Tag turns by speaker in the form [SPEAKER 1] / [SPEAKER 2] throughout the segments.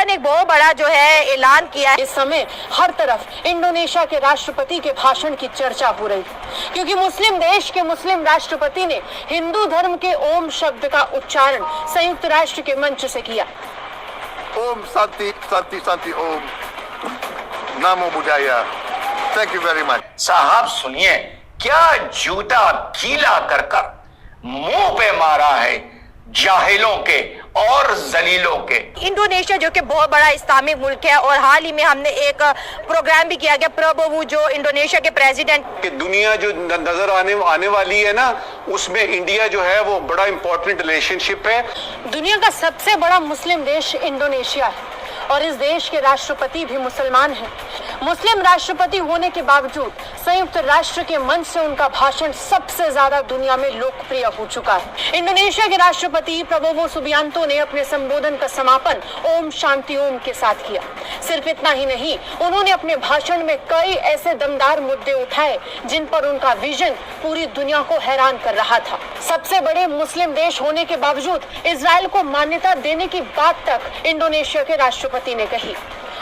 [SPEAKER 1] ने एक बहुत बड़ा जो है ऐलान किया है।
[SPEAKER 2] इस समय हर तरफ इंडोनेशिया के राष्ट्रपति के भाषण की चर्चा हो रही है, क्योंकि मुस्लिम देश के मुस्लिम राष्ट्रपति ने हिंदू धर्म के ओम शब्द का उच्चारण संयुक्त राष्ट्र के मंच से किया।
[SPEAKER 3] ओम शांति शांति शांति ओम नमो बुद्धाय। Thank you very much.
[SPEAKER 4] साहब सुनिए, क्या जूता गीला कर कर मुंह पे मारा है जाहिलों के और जलीलों के।
[SPEAKER 1] इंडोनेशिया जो कि बहुत बड़ा इस्लामिक मुल्क है और हाल ही में हमने एक प्रोग्राम भी किया गया, प्रबोवो जो इंडोनेशिया के प्रेसिडेंट।
[SPEAKER 5] कि दुनिया जो नजर आने वाली है ना, उसमें इंडिया जो है वो बड़ा इंपॉर्टेंट रिलेशनशिप है।
[SPEAKER 2] दुनिया का सबसे बड़ा मुस्लिम देश इंडोनेशिया है और इस देश के राष्ट्रपति भी मुसलमान हैं। मुस्लिम राष्ट्रपति होने के बावजूद संयुक्त राष्ट्र के मंच से उनका भाषण सबसे ज्यादा दुनिया में लोकप्रिय हो चुका है। इंडोनेशिया के राष्ट्रपति प्रबोवो सुबियांतो ने अपने संबोधन का समापन ओम शांति ओम के साथ किया। सिर्फ इतना ही नहीं, उन्होंने अपने भाषण में कई ऐसे दमदार मुद्दे उठाए जिन पर उनका विजन पूरी दुनिया को हैरान कर रहा था। सबसे बड़े मुस्लिम देश होने के बावजूद इजराइल को मान्यता देने की बात तक इंडोनेशिया के राष्ट्रपति ने कही।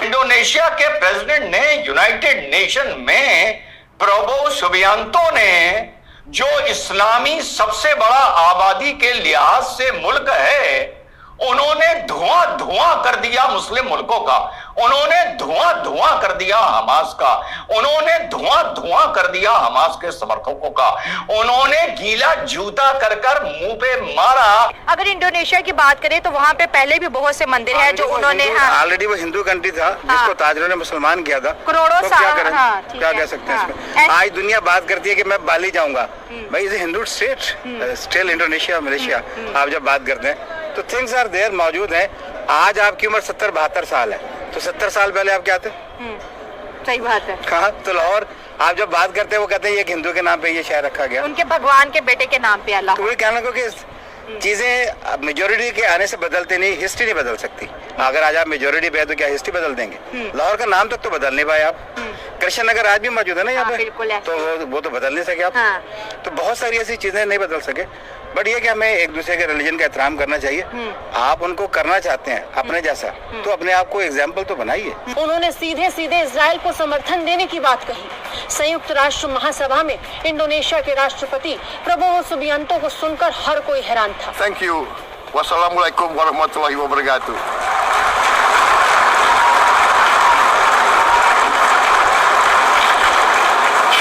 [SPEAKER 4] इंडोनेशिया के प्रेसिडेंट ने यूनाइटेड नेशन में प्रबोवो सुबियांतो ने, जो इस्लामी सबसे बड़ा आबादी के लिहाज से मुल्क है, उन्होंने धुआं कर दिया मुस्लिम मुल्कों का, उन्होंने धुआं कर दिया हमास का, उन्होंने धुआं कर दिया हमास के समर्थकों का, उन्होंने गीला जूता कर मुंह पे मारा।
[SPEAKER 1] अगर इंडोनेशिया की बात करें तो वहाँ पे पहले भी बहुत से मंदिर है जो उन्होंने
[SPEAKER 5] ऑलरेडी वो हिंदू कंट्री था जिसको ताजरों ने मुसलमान किया था।
[SPEAKER 1] करोड़ों
[SPEAKER 5] तो क्या कह सकते हैं इसमें। आज दुनिया बात करती है कि मैं बाली जाऊंगा, भाई is Hindu state still Indonesia Malaysia. आप जब बात करते हैं तो थिंग्स आर देयर, मौजूद हैं। आज आपकी उम्र 70-72 साल है, तो 70 साल पहले आप क्या थे?
[SPEAKER 1] सही बात है।
[SPEAKER 5] कहाँ? तो लाहौर आप जब बात करते हैं वो कहते हैं ये हिंदू के नाम पे ये शहर रखा गया,
[SPEAKER 1] उनके भगवान के बेटे के नाम पे अल्लाह।
[SPEAKER 5] तो वही कहना कि चीजें मेजोरिटी के आने से बदलते नहीं, हिस्ट्री नहीं बदल सकती। अगर आज आप मेजोरिटी पे है तो क्या हिस्ट्री बदल देंगे? लाहौर का नाम तक तो बदल नहीं पाए आप। कृष्ण नगर आज भी मौजूद है ना यहाँ पे, तो वो तो बदल नहीं सके आप। तो बहुत सारी ऐसी चीजें नहीं बदल सके, बट ये कि हमें एक दूसरे के रिलीजन का एहतराम करना चाहिए। आप उनको करना चाहते हैं अपने जैसा, तो अपने आप को एग्जाम्पल तो बनाइए।
[SPEAKER 2] उन्होंने सीधे सीधे इजराइल को समर्थन देने की बात कही। संयुक्त राष्ट्र महासभा में इंडोनेशिया के राष्ट्रपति प्रबोवो सुबियांतो को सुनकर हर कोई हैरान था।
[SPEAKER 3] Thank you. वास्सलामुअलैकुम वरहमतुल्लाहि वबरकातुहू।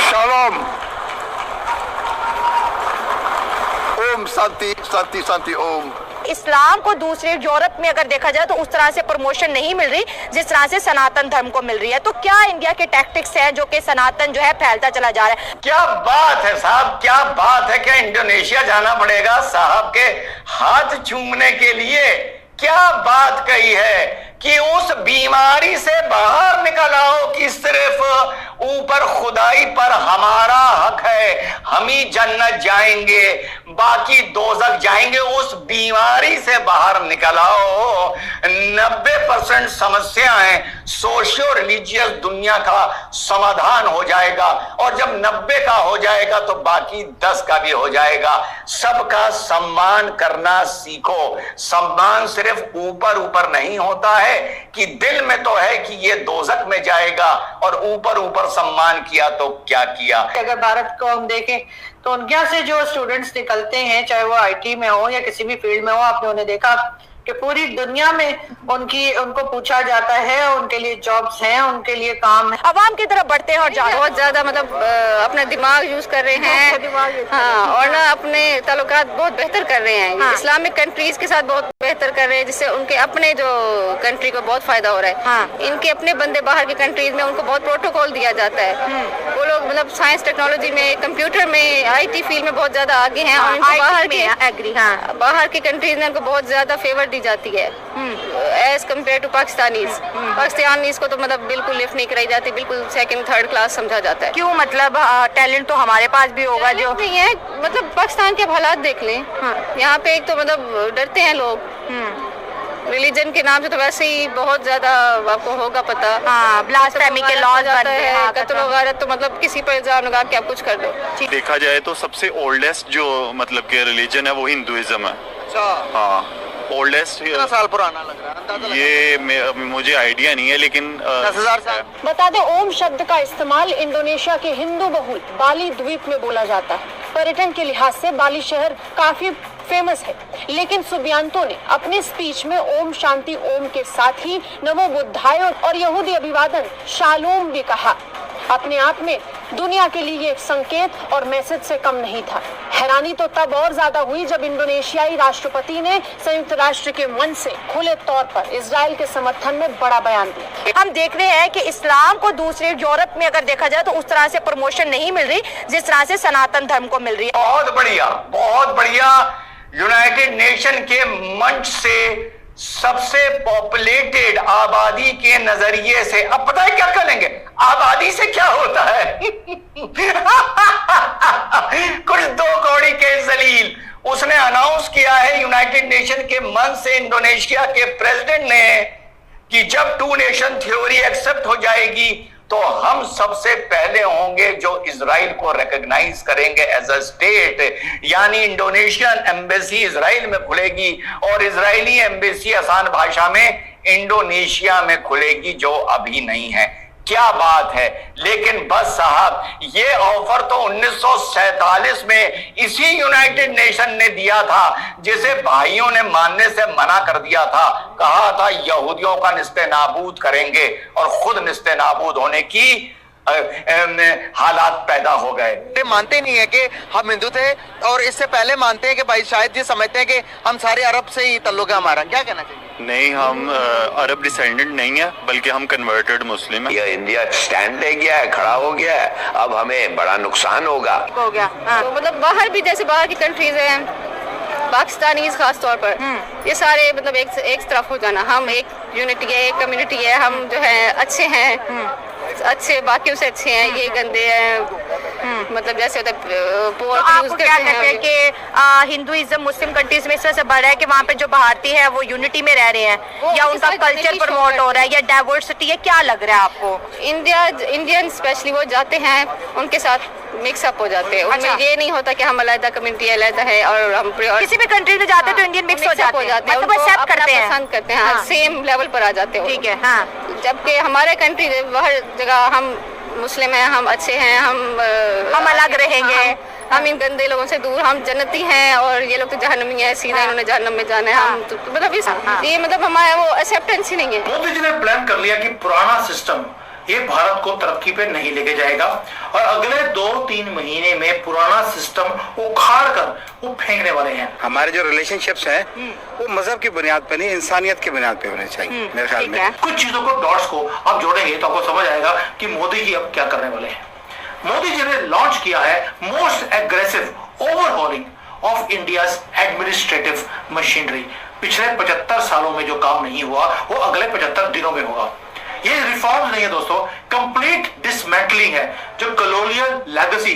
[SPEAKER 3] शालोम। ओम शांति शांति शांति ओम।
[SPEAKER 1] इस्लाम को दूसरे यूरोप में अगर देखा जाए तो उस तरह से प्रमोशन नहीं मिल रही जिस तरह से सनातन धर्म को मिल रही है। तो क्या इंडिया के टैक्टिक्स हैं जो कि सनातन जो है फैलता चला जा रहा है?
[SPEAKER 4] क्या बात है साहब, क्या बात है। क्या इंडोनेशिया जाना पड़ेगा साहब के हाथ चूमने के लिए? क्या बात कही है कि उस बीमारी से बाहर निकल आओ कि सिर्फ ऊपर खुदाई पर हमारा हक है, हम ही जन्नत जाएंगे बाकी दोजख जाएंगे। उस बीमारी से बाहर निकल आओ। 90% समस्याएं सोशियो रिलीजियस दुनिया का समाधान हो जाएगा, और जब 90 का हो जाएगा तो बाकी 10 का भी हो जाएगा। सबका सम्मान करना सीखो। सम्मान सिर्फ ऊपर ऊपर नहीं होता है कि दिल में तो है कि ये दोजख में जाएगा, और ऊपर ऊपर सम्मान किया तो क्या किया।
[SPEAKER 6] अगर भारत को हम देखें तो उनके से जो स्टूडेंट्स निकलते हैं, चाहे वो आईटी में हो या किसी भी फील्ड में हो, आपने उन्हें देखा कि पूरी दुनिया में उनको पूछा जाता है, उनके लिए जॉब्स हैं, उनके लिए काम है।
[SPEAKER 1] अवाम की तरफ बढ़ते हैं और बहुत ज्यादा मतलब अपना दिमाग यूज कर रहे हैं। हाँ, और ना अपने ताल्लुकात बहुत बेहतर कर रहे हैं। हाँ। इस्लामिक कंट्रीज के साथ बहुत बेहतर कर रहे हैं, जिससे उनके अपने जो कंट्री को बहुत फायदा हो रहा है। हाँ। इनके अपने बंदे बाहर की कंट्रीज में उनको बहुत प्रोटोकॉल दिया जाता है। वो लोग मतलब साइंस टेक्नोलॉजी में, कंप्यूटर में, IT फील्ड में बहुत ज्यादा आगे हैं। और इनको बाहर की कंट्रीज में उनको बहुत ज्यादा फेवर दी जाती है एज कम्पेयर टू पाकिस्तानीज को तो मतलब बिल्कुल लिफ्ट नहीं कराई जाती, बिल्कुल सेकंड थर्ड क्लास समझा जाता है। क्यों? मतलब टैलेंट तो हमारे पास भी होगा जो नहीं है। मतलब पाकिस्तान के हालात देख लें। यहाँ पे एक तो मतलब डरते हैं लोग रिलीजन के नाम से, तो वैसे ही बहुत ज्यादा आपको होगा पता। हाँ, ब्लास्फेमी के लॉज बनते हैं, कत्ल वगैरह, तो मतलब किसी पर इल्जाम लगा के आप कुछ कर दो।
[SPEAKER 7] देखा जाए तो सबसे ओल्डेस्ट जो मतलब के रिलीजन है वो हिंदुइज्म है। हाँ, ओल्डेस्ट।
[SPEAKER 8] कितना साल पुराना लग रहा है अंदाजा लगा?
[SPEAKER 7] ये मुझे आइडिया नहीं है, लेकिन
[SPEAKER 8] 10,000 साल।
[SPEAKER 2] बता दें, ओम शब्द का इस्तेमाल इंडोनेशिया के हिंदू बहुल बाली द्वीप में बोला जाता है। पर्यटन के लिहाज से बाली शहर काफी फेमस है, लेकिन सुबियांतो ने अपने स्पीच में ओम शांति ओम के साथ ही नमो बुद्धाय और यहूदी अभिवादन शालोम भी कहा। अपने आप में दुनिया के लिए एक संकेत और मैसेज से कम नहीं था। हैरानी तो तब और ज्यादा हुई जब इंडोनेशियाई राष्ट्रपति ने संयुक्त राष्ट्र के मंच से खुले तौर पर इजराइल के समर्थन में बड़ा बयान दिया।
[SPEAKER 9] हम देख रहे हैं कि इस्लाम को दूसरे यूरोप में अगर देखा जाए तो उस तरह से प्रमोशन नहीं मिल रही जिस तरह से सनातन धर्म को मिल रही है।
[SPEAKER 4] बहुत बढ़िया, बहुत बढ़िया। यूनाइटेड नेशन के मंच से सबसे पॉपुलेटेड आबादी के नजरिए से अब पता है क्या करेंगे, आबादी से क्या होता है कुछ दो कौड़ी के जलील उसने अनाउंस किया है यूनाइटेड नेशन के मंच से इंडोनेशिया के प्रेसिडेंट ने कि जब टू नेशन थ्योरी एक्सेप्ट हो जाएगी तो हम सबसे पहले होंगे जो इजराइल को रिकॉग्नाइज करेंगे एज अ स्टेट। यानी इंडोनेशियन एम्बेसी इजराइल में खुलेगी और इजरायली एम्बेसी आसान भाषा में इंडोनेशिया में खुलेगी, जो अभी नहीं है। क्या बात है। लेकिन बस साहब, ये ऑफर तो 1947 में इसी यूनाइटेड नेशन ने दिया था, जिसे भाइयों ने मानने से मना कर दिया था। कहा था यहूदियों का निस्ते नाबूद करेंगे और खुद निस्ते नाबूद होने की हालात पैदा हो गए।
[SPEAKER 8] मानते नहीं है कि हम हिंदू थे और इससे पहले मानते हैं कि भाई शायद ये समझते हैं कि हम सारे अरब से ही तल्लुक है हमारा। क्या कहना चाहिए?
[SPEAKER 7] नहीं, हम अरब डिसेंडेंट नहीं है, बल्कि हम कन्वर्टेड मुस्लिम है।
[SPEAKER 10] ये इंडिया स्टैंड ले गया है, खड़ा हो गया है, अब हमें बड़ा नुकसान होगा।
[SPEAKER 9] हो गया। हाँ।
[SPEAKER 1] तो मतलब बाहर भी, जैसे बाहर की कंट्रीज हैं, पाकिस्तानीज खास तौर पर, ये सारे मतलब एक तरफ हो जाना। हम एक यूनिटी है, एक कम्युनिटी है, हम जो है अच्छे हैं, अच्छे बाकियों से अच्छे हैं, ये गंदे हैं। मतलब जैसे होता है
[SPEAKER 9] तो आपको क्या लगता है कि हिंदुइज्म मुस्लिम कंट्रीज में इस तरह से बढ़ रहा है कि वहाँ पे जो भारतीय है वो यूनिटी में रह रहे हैं, या उनका कल्चर प्रमोट हो रहा है, या डाइवर्सिटी है? क्या लग रहा है आपको?
[SPEAKER 1] इंडियन स्पेशली वो जाते हैं, उनके साथ मिक्सअप हो जाते हैं। उनमें ये नहीं होता कि हम अलग कम्युनिटी अलग है और हम
[SPEAKER 9] किसी भी कंट्री में जाते हैं तो इंडियन मिक्स हो जाते हैं,
[SPEAKER 1] मतलब एक्सेप्ट करते हैं, पसंद करते हैं, सेम लेवल पर आ जाते हैं।
[SPEAKER 9] ठीक है। हाँ।
[SPEAKER 1] जबकि हमारे कंट्री हर जगह हम मुस्लिम हैं, हम अच्छे हैं, हम
[SPEAKER 9] अलग रहेंगे,
[SPEAKER 1] हम इन गंदे लोगों से दूर, हम जन्नती हैं और ये लोग तो जहन्नमी है, सीधा इन्होंने जहन्नम में जाना है। हम तो मतलब ये मतलब हमारा वो एक्सेप्टेंस ही नहीं है।
[SPEAKER 11] मोदी जी ने प्लान कर लिया कि पुराना सिस्टम ये भारत को तरक्की पे नहीं लेके जाएगा और अगले 2-3 महीने में पुराना सिस्टम उखाड़ कर वो फेंकने वाले हैं।
[SPEAKER 5] हमारे जो रिलेशनशिप्स हैं वो मजहब की बुनियाद पर नहीं, इंसानियत की बुनियाद पे होने चाहिए मेरे ख्याल में।
[SPEAKER 11] कुछ चीजों को, डॉट्स को आप जोड़ेंगे तो आपको समझ आएगा कि मोदी जी अब क्या करने वाले हैं। मोदी जी ने लॉन्च किया है most aggressive overhauling of India's administrative machinery. पिछले 75 सालों में जो काम नहीं हुआ वो अगले 75 दिनों में होगा। ये रिफॉर्म नहीं है दोस्तों, कंप्लीट डिसमेंटलिंग है। जो कॉलोनियल लेगेसी